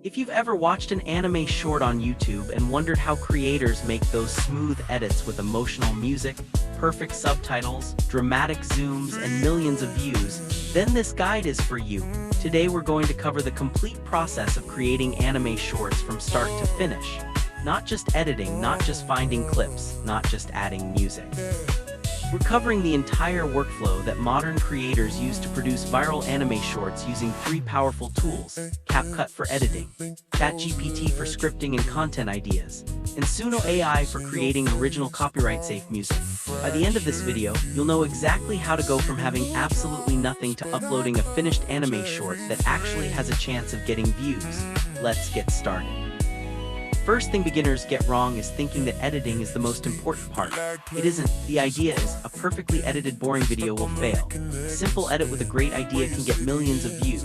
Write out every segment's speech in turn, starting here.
If you've ever watched an anime short on YouTube and wondered how creators make those smooth edits with emotional music, perfect subtitles, dramatic zooms, and millions of views, then this guide is for you. Today we're going to cover the complete process of creating anime shorts from start to finish. Not just editing, not just finding clips, not just adding music. We're covering the entire workflow that modern creators use to produce viral anime shorts using three powerful tools: CapCut for editing, ChatGPT for scripting and content ideas, and Suno AI for creating original copyright-safe music. By the end of this video, you'll know exactly how to go from having absolutely nothing to uploading a finished anime short that actually has a chance of getting views. Let's get started. First thing beginners get wrong is thinking that editing is the most important part. It isn't. The idea is, a perfectly edited boring video will fail. A simple edit with a great idea can get millions of views.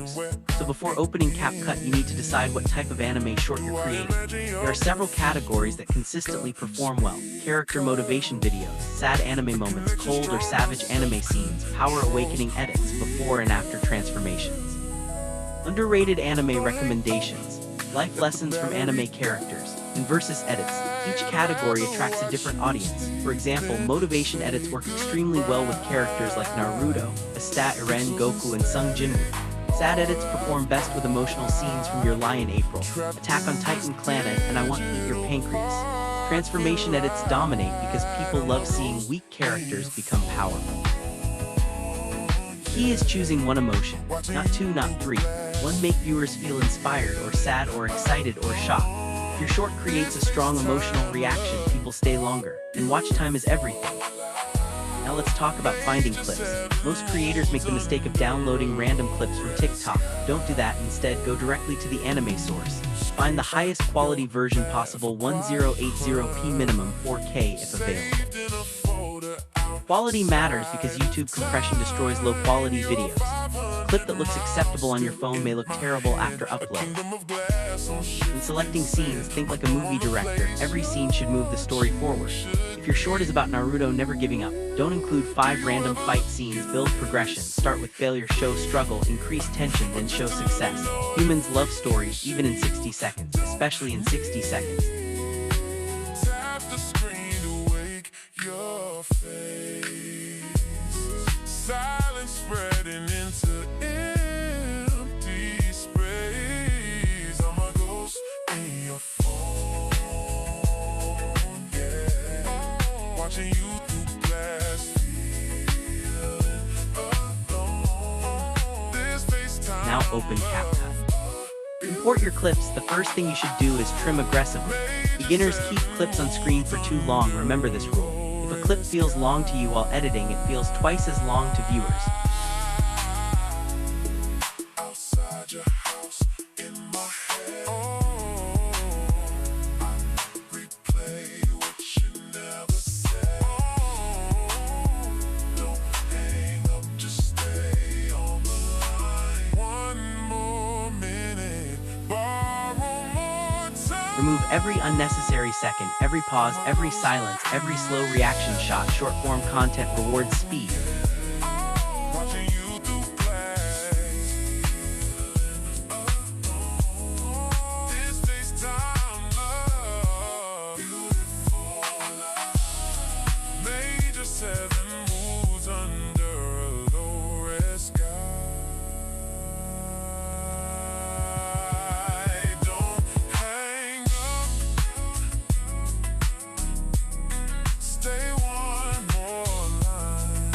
So before opening CapCut, you need to decide what type of anime short you're creating. There are several categories that consistently perform well: character motivation videos, sad anime moments, cold or savage anime scenes, power awakening edits, before and after transformations. Underrated anime recommendations, life lessons from anime characters, and versus edits. Each category attracts a different audience. For example, motivation edits work extremely well with characters like Naruto, Asta, Eren, Goku, and Sung Jinwoo. Sad edits perform best with emotional scenes from Your Lie in April, Attack on Titan Planet, and I Want to Eat Your Pancreas. Transformation edits dominate because people love seeing weak characters become powerful. Key is choosing one emotion, not two, not three. One, make viewers feel inspired or sad or excited or shocked. If your short creates a strong emotional reaction, people stay longer, and watch time is everything. Now let's talk about finding clips. Most creators make the mistake of downloading random clips from TikTok. Don't do that. Instead, go directly to the anime source. Find the highest quality version possible, 1080p minimum, 4K if available. Quality matters because YouTube compression destroys low-quality videos. A clip that looks acceptable on your phone may look terrible after upload. In selecting scenes, think like a movie director. Every scene should move the story forward. If your short is about Naruto never giving up, don't include 5 random fight scenes. Build progression. Start with failure, show struggle, increase tension, then show success. Humans love stories, even in 60 seconds, especially in 60 seconds. Silence spreading into empty space. I'm a ghost in your phone, yeah. Watching you through glass, feeling alone. This FaceTime. Now open CapCut. To import your clips, the first thing you should do is trim aggressively. Beginners keep clips on screen for too long. Remember this rule. If a clip feels long to you while editing, it feels twice as long to viewers. Outside your house, in my head. Oh, I replay what you never said. Oh, don't hang up, just stay on the line. One more minute, borrow more time. Remove every unnecessary second, every pause, every silence, every slow reaction shot. Short-form content rewards speed. Watching you through glass. This FaceTime love. Beautiful love. Major 7 moves under a low-red sky. Don't hang up. Stay one more line.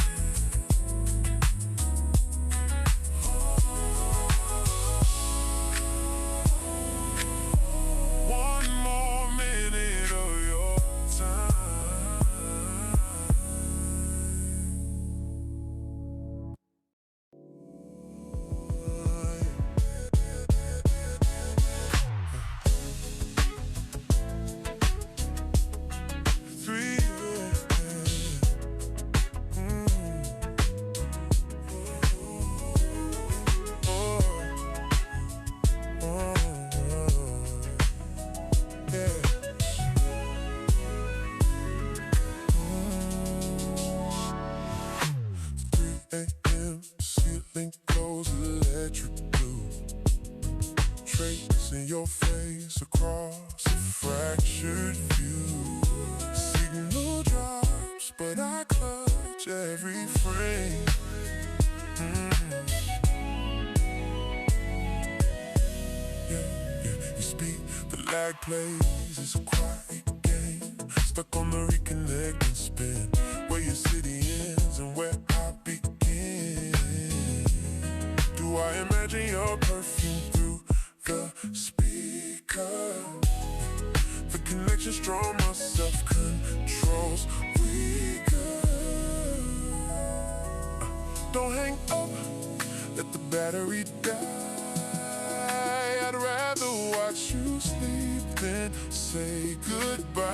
your face across a fractured view. Signal drops, but I clutch every frame. You speak, the lag plays, it's a quiet game. Stuck on the reconnect and spin, where your city ends and where I begin. Do I imagine your perfume through the speaker? The connection strong, my self-control's weaker. Don't hang up, let the battery die. I'd rather watch you sleep than say goodbye.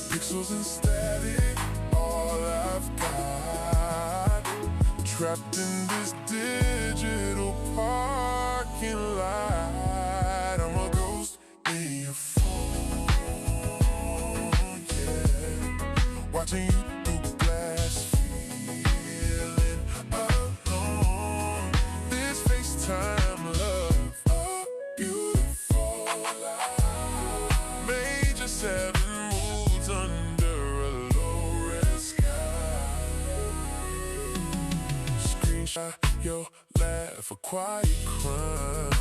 Pixels and static, all I've got. Trapped in this digital parking lot. I'm a ghost in your phone, yeah. Watching you through glass, feeling alone. This FaceTime love, a beautiful life. Major 7 moods under a low-red sky. Screenshot your laugh, a quiet crime.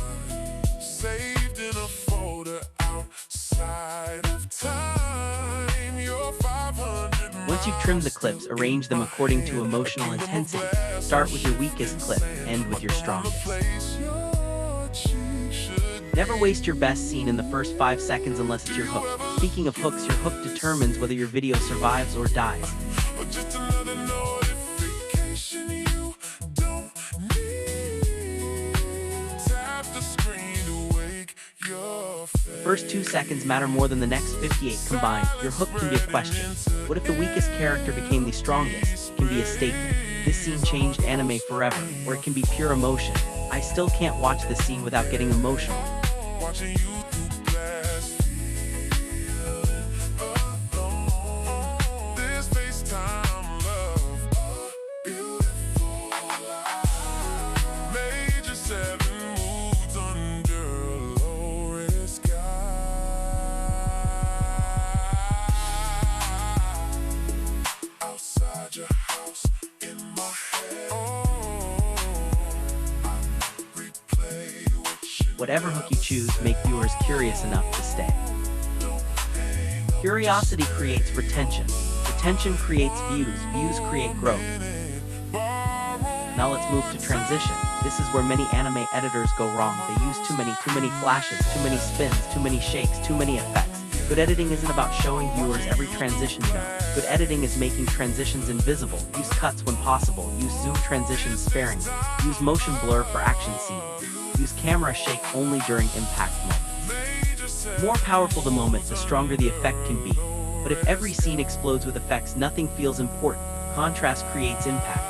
Saved in a folder outside of time. Your 500 Once you've trimmed the clips, arrange them according to emotional intensity. Start with your weakest clip, end with your strongest. Never waste your best scene in the first 5 seconds unless it's your hook. Speaking of hooks, your hook determines whether your video survives or dies. Just another notification you don't need. Tap the screen to wake your face. First 2 seconds matter more than the next 58 combined. Your hook can be a question. What if the weakest character became the strongest? It can be a statement. This scene changed anime forever. Or it can be pure emotion. I still can't watch this scene without getting emotional. Watching you through glass, feeling alone. This FaceTime love, a beautiful life. Major 7 moods under a low-red sky. Outside your house, in my head. Whatever hook you choose, make viewers curious enough to stay. Curiosity creates retention. Retention creates views. Views create growth. Now let's move to transition. This is where many anime editors go wrong. They use too many flashes, too many spins, too many shakes, too many effects. Good editing isn't about showing viewers every transition you know. Good editing is making transitions invisible. Use cuts when possible. Use zoom transitions sparingly. Use motion blur for action scenes. Use camera shake only during impact moments. The more powerful the moment, the stronger the effect can be. But if every scene explodes with effects, nothing feels important. Contrast creates impact.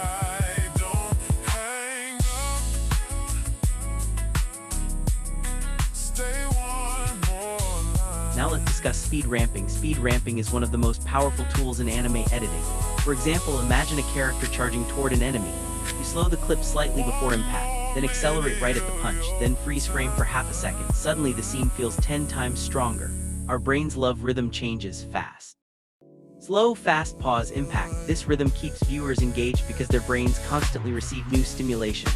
Now let's discuss speed ramping. Speed ramping is one of the most powerful tools in anime editing. For example, imagine a character charging toward an enemy. You slow the clip slightly before impact, then accelerate right at the punch, then freeze frame for half a second. Suddenly the scene feels 10 times stronger. Our brains love rhythm changes fast. Slow, fast, pause, impact. This rhythm keeps viewers engaged because their brains constantly receive new stimulation.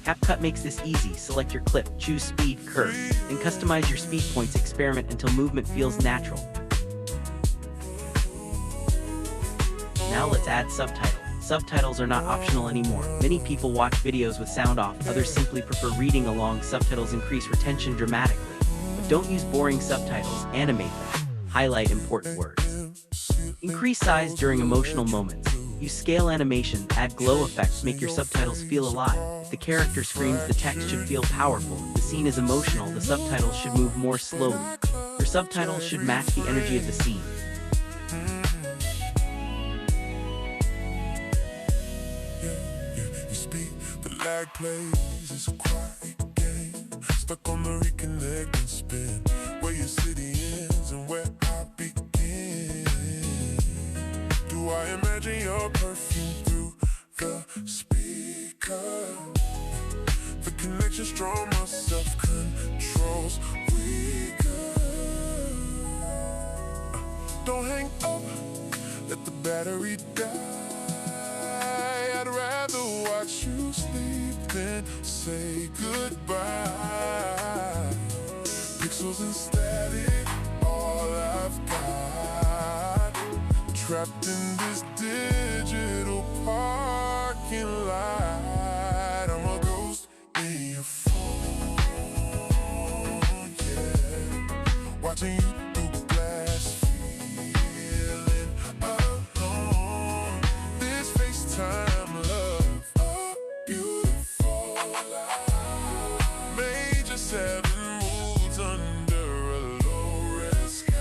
CapCut makes this easy. Select your clip, choose speed, curve, then customize your speed points. Experiment until movement feels natural. Now let's add subtitles. Subtitles are not optional anymore. Many people watch videos with sound off, others simply prefer reading along. Subtitles increase retention dramatically. But don't use boring subtitles, animate them. Highlight important words. Increase size during emotional moments. Use scale animation, add glow effects, make your subtitles feel alive. If the character screams, the text should feel powerful. If the scene is emotional, the subtitles should move more slowly. Your subtitles should match the energy of the scene. Lag plays, it's a quiet game. Stuck on the reconnect and spin, where your city ends and where I begin. Do I imagine your perfume through the speaker? The connection strong, my self-control Don't hang up, let the battery die. I'd rather watch you sleep than say goodbye. Pixels and static, all I've got. Trapped in this digital parking lot. I'm a ghost in your phone, yeah. Watching you through glass, feeling alone. This FaceTime love, a beautiful life. Major 7 moods under a low-red sky.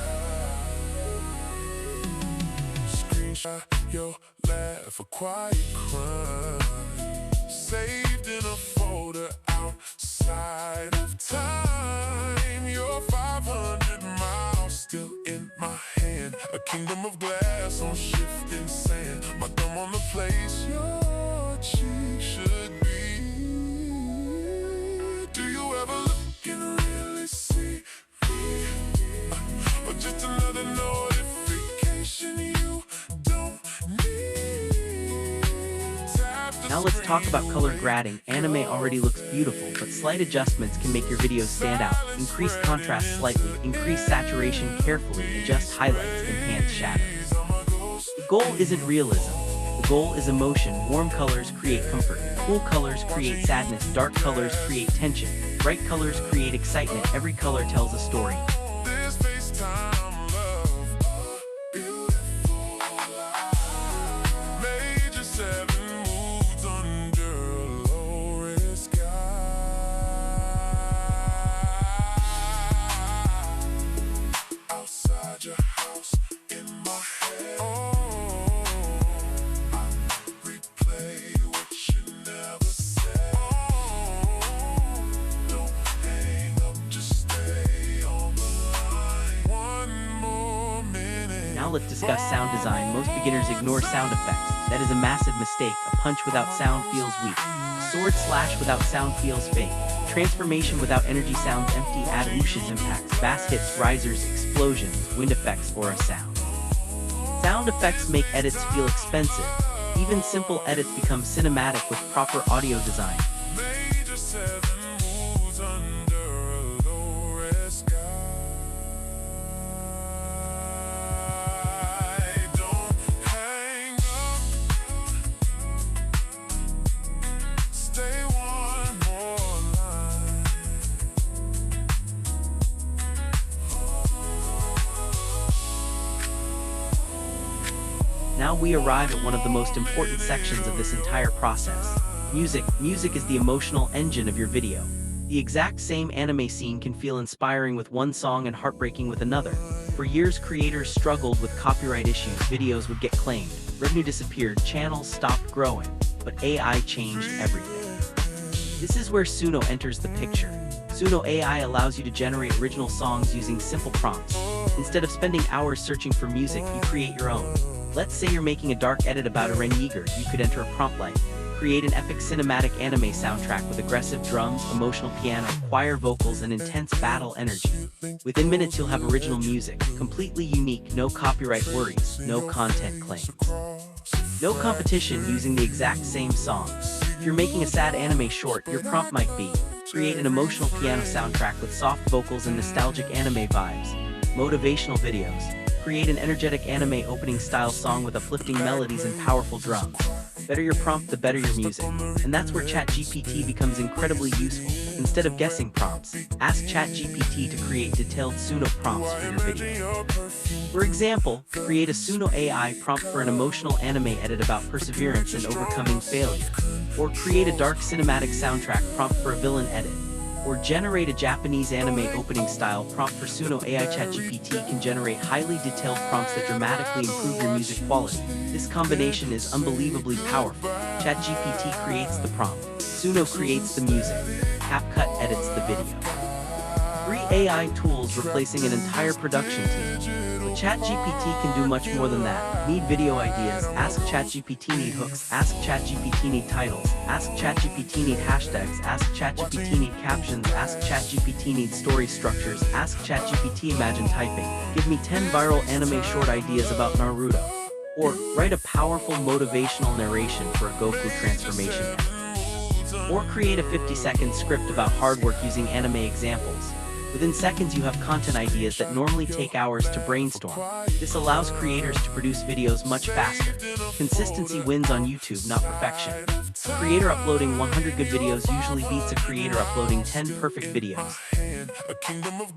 Screenshot your laugh, a quiet crime, saved in a folder outside of time. You're 500 miles still in my hand, a kingdom of glass on shifting sand. My thumb on the place your cheek should be. Do you ever look and really see me? Or just another notification you don't need? Now let's talk about color grading. Anime already looks beautiful, but slight adjustments can make your videos stand out. Increase contrast slightly, increase saturation carefully, adjust highlights, enhance shadows. The goal isn't realism. The goal is emotion. Warm colors create comfort. Cool colors create sadness. Dark colors create tension. Bright colors create excitement. Every color tells a story. This FaceTime love, a beautiful life. Major 7 moods under a low-red sky. Outside your house, in my head. I replay what you never said. Don't hang up, just stay on the line. One more minute. Now let's discuss sound design. Most beginners ignore sound effects. That is a massive mistake. A punch without sound feels weak. Sword slash without sound feels fake. Transformation without energy sounds empty. Add whooshes, impacts, bass hits, risers, explosions, wind effects, or a sound. Sound effects make edits feel expensive. Even simple edits become cinematic with proper audio design. Major 7 moods under a low-red sky. Don't hang up, stay one more line. Now we arrive at one of the most important sections of this entire process. Music. Music is the emotional engine of your video. The exact same anime scene can feel inspiring with one song and heartbreaking with another. For years, creators struggled with copyright issues. Videos would get claimed, revenue disappeared, channels stopped growing. But AI changed everything. This is where Suno enters the picture. Suno AI allows you to generate original songs using simple prompts. Instead of spending hours searching for music, you create your own. Let's say you're making a dark edit about Eren Yeager. You could enter a prompt like, create an epic cinematic anime soundtrack with aggressive drums, emotional piano, choir vocals, and intense battle energy. Within minutes you'll have original music, completely unique, no copyright worries, no content claims. No competition using the exact same song. If you're making a sad anime short, your prompt might be, create an emotional piano soundtrack with soft vocals and nostalgic anime vibes. Motivational videos. Create an energetic anime opening style song with uplifting melodies and powerful drums. Better your prompt, the better your music. And that's where ChatGPT becomes incredibly useful. Instead of guessing prompts, ask ChatGPT to create detailed Suno prompts for your video. For example, create a Suno AI prompt for an emotional anime edit about perseverance and overcoming failure. Or create a dark cinematic soundtrack prompt for a villain edit. Or generate a Japanese anime opening style prompt for Suno AI. ChatGPT can generate highly detailed prompts that dramatically improve your music quality. This combination is unbelievably powerful. ChatGPT creates the prompt. Suno creates the music. CapCut edits the video. 3 AI tools replacing an entire production team. With ChatGPT can do much more than that. Need video ideas? Ask ChatGPT. Need hooks? Ask ChatGPT. Need titles? Ask ChatGPT. Need hashtags? Ask ChatGPT. Need captions? Ask ChatGPT. Need story structures? Ask ChatGPT. Imagine typing, "Give me 10 viral anime short ideas about Naruto." Or, write a powerful motivational narration for a Goku transformation edit. Or create a 50-second script about hard work using anime examples. Within seconds you have content ideas that normally take hours to brainstorm. This allows creators to produce videos much faster. Consistency wins on YouTube, not perfection. A creator uploading 100 good videos usually beats a creator uploading 10 perfect videos.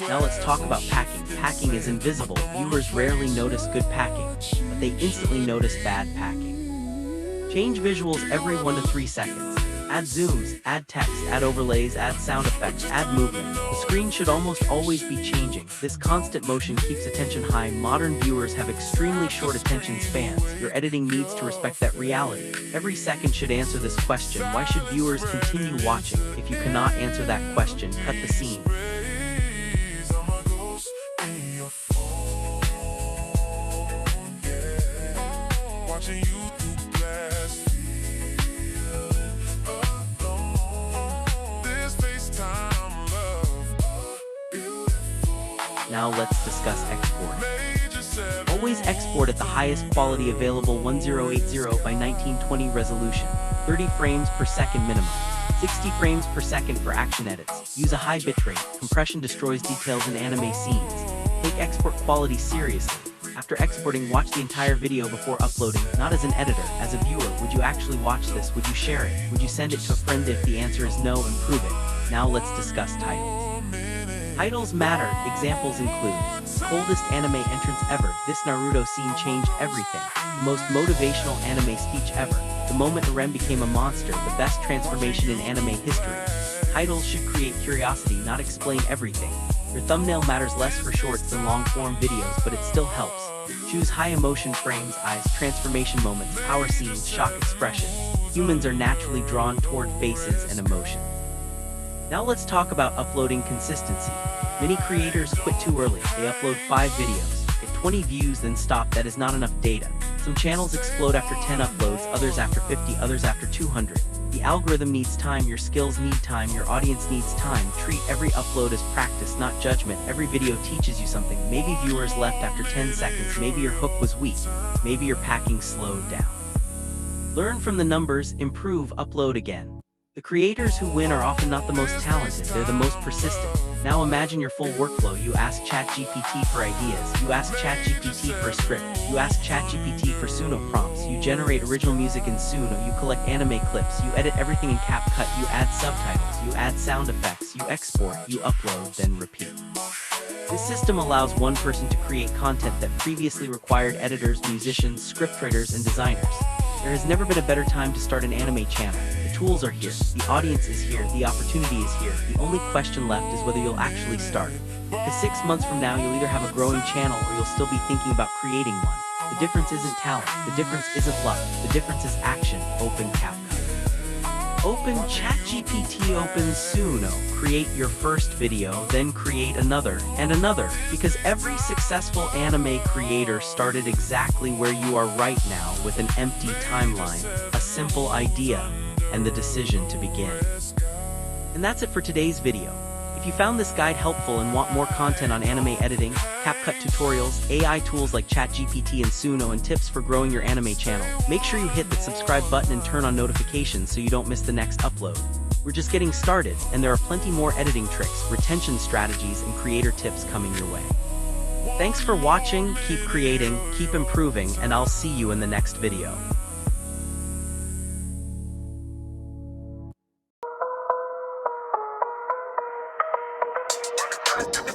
Now let's talk about packing. Packing is invisible. Viewers rarely notice good packing, but they instantly notice bad packing. Change visuals every 1 to 3 seconds. Add zooms, add text, add overlays, add sound effects, add movement. The screen should almost always be changing. This constant motion keeps attention high. Modern viewers have extremely short attention spans. Your editing needs to respect that reality. Every second should answer this question: why should viewers continue watching? If you cannot answer that question, cut the scene. Now let's discuss export. Always export at the highest quality available: 1080 by 1920 resolution, 30 frames per second minimum, 60 frames per second for action edits. Use a high bitrate. Compression destroys details in anime scenes. Take export quality seriously. After exporting, watch the entire video before uploading. Not as an editor, as a viewer. Would you actually watch this? Would you share it? Would you send it to a friend? If the answer is no, improve it. Now let's discuss titles. Titles matter. Examples include: coldest anime entrance ever. This Naruto scene changed everything. The most motivational anime speech ever. The moment Eren became a monster. The best transformation in anime history. Titles should create curiosity, not explain everything. Your thumbnail matters less for shorts than long-form videos, but it still helps. Choose high emotion frames, eyes, transformation moments, power scenes, shock expressions. Humans are naturally drawn toward faces and emotions. Now let's talk about uploading consistency. Many creators quit too early. They upload 5 videos, get 20 views, then stop. That is not enough data. Some channels explode after 10 uploads, others after 50, others after 200. The algorithm needs time, your skills need time, your audience needs time. Treat every upload as practice, not judgment. Every video teaches you something. Maybe viewers left after 10 seconds, maybe your hook was weak, maybe your packing slowed down. Learn from the numbers, improve, upload again. The creators who win are often not the most talented, they're the most persistent. Now imagine your full workflow. You ask ChatGPT for ideas, you ask ChatGPT for a script, you ask ChatGPT for Suno prompts, you generate original music in Suno, you collect anime clips, you edit everything in CapCut, you add subtitles, you add sound effects, you export, you upload, then repeat. This system allows one person to create content that previously required editors, musicians, scriptwriters, and designers. There has never been a better time to start an anime channel. The tools are here, the audience is here, the opportunity is here. The only question left is whether you'll actually start. Because 6 months from now you'll either have a growing channel or you'll still be thinking about creating one. The difference isn't talent, the difference isn't luck, the difference is action. Open CapCut. Open ChatGPT, open Suno. Create your first video, then create another, and another. Because every successful anime creator started exactly where you are right now, with an empty timeline, a simple idea, and the decision to begin. And that's it for today's video. If you found this guide helpful and want more content on anime editing, CapCut tutorials, AI tools like ChatGPT and Suno, and tips for growing your anime channel, make sure you hit that subscribe button and turn on notifications so you don't miss the next upload. We're just getting started, and there are plenty more editing tricks, retention strategies, and creator tips coming your way. Thanks for watching, keep creating, keep improving, and I'll see you in the next video. Right.